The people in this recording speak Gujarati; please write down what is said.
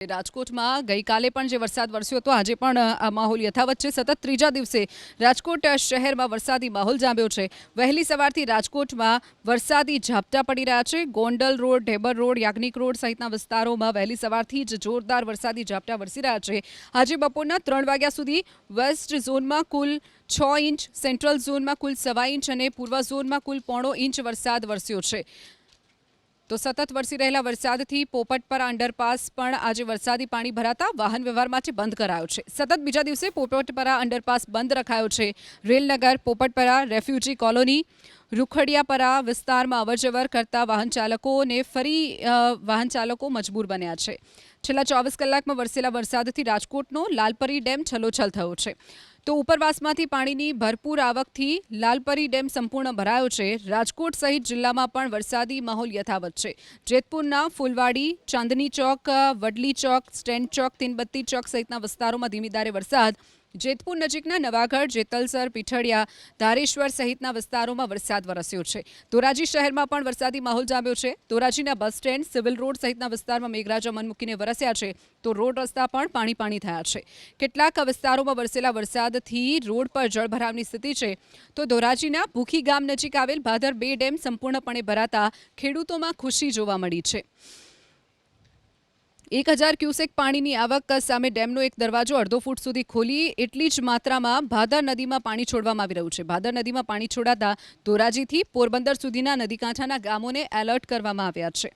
રાજકોટમાં ગઈકાલે પણ જે વરસાદ વરસ્યો હતો આજે પણ આ માહોલ યથાવત છે। સતત ત્રીજા દિવસે રાજકોટ શહેરમાં વરસાદી માહોલ જામ્યો છે। વહેલી સવારથી રાજકોટમાં વરસાદી ઝાપટા પડી રહ્યા છે। Gondal road, Dhebar road, Yagnik road સહિતના વિસ્તારોમાં વહેલી સવારથી જ જોરદાર વરસાદી ઝાપટા વરસી રહ્યા છે। આજે બપોરના 3 વાગ્યા સુધી વેસ્ટ ઝોનમાં કુલ 6 ઇંચ, સેન્ટ્રલ ઝોનમાં કુલ 1.25 ઇંચ અને પૂર્વ ઝોનમાં કુલ 0.5 ઇંચ વરસાદ વરસ્યો છે। તો સતત વરસી રહેલા વરસાદથી પોપટપરા અંડરપાસ પણ આજે વરસાદી પાણી ભરાતા વાહન વ્યવહાર માટે બંધ કરાયો છે। સતત બીજા દિવસે પોપટપરા અંડરપાસ બંધ રખાયો છે। રેલનગર, પોપટપરા, રેફ્યુજી કોલોની, રૂખડિયાપરા વિસ્તારમાં અવરજવર કરતા વાહન ચાલકો મજબૂર બન્યા છે। છેલ્લા 24 કલાકમાં વરસેલા વરસાદથી રાજકોટનો લાલપરી ડેમ છલોછલ થયો છે। તો ઉપરવાસમાંથી પાણીની ભરપૂર આવકથી લાલપરી ડેમ સંપૂર્ણ ભરાયો છે। રાજકોટ સહિત જિલ્લામાં પણ વરસાદી માહોલ યથાવત છે। જેતપુરના ફૂલવાડી, ચાંદની ચોક, વડલી ચોક, સ્ટેન્ડ ચોક, તીનબત્તી ચોક સહિતના વિસ્તારોમાં ધીમી ધારે વરસાદ। જેતપુર નજીકના નવાગઢ, જેતલસર, પીઠડિયા, ધારેશ્વર સહિતના વિસ્તારોમાં વરસાદ વરસ્યો છે। ધોરાજી શહેરમાં પણ વરસાદી માહોલ જામ્યો છે। ધોરાજીના બસ સ્ટેન્ડ, સિવિલ રોડ સહિતના વિસ્તારમાં મેઘરાજા મન મૂકીને વરસ્યા છે। તો રોડ રસ્તા પણ પાણી થયા છે। કેટલાક વિસ્તારોમાં વરસેલા વરસાદથી રોડ પર જળભરાવની સ્થિતિ છે। તો ધોરાજીના ભૂખી ગામ નજીક આવેલ ભાદર 2 ડેમ સંપૂર્ણપણે ભરાતા ખેડૂતોમાં ખુશી જોવા મળી છે। 1000 ક્યુસેક પાણીની આવક સામે ડેમનો એક દરવાજો અડધો ફૂટ સુધી ખોલી એટલી જ માત્રામાં ભાદર નદીમાં પાણી છોડવામાં આવી રહ્યું છે। ભાદર નદીમાં પાણી છોડાતા ધોરાજીથી પોરબંદર સુધીના નદીકાંઠાના ગામોને એલર્ટ કરવામાં આવ્યા છે।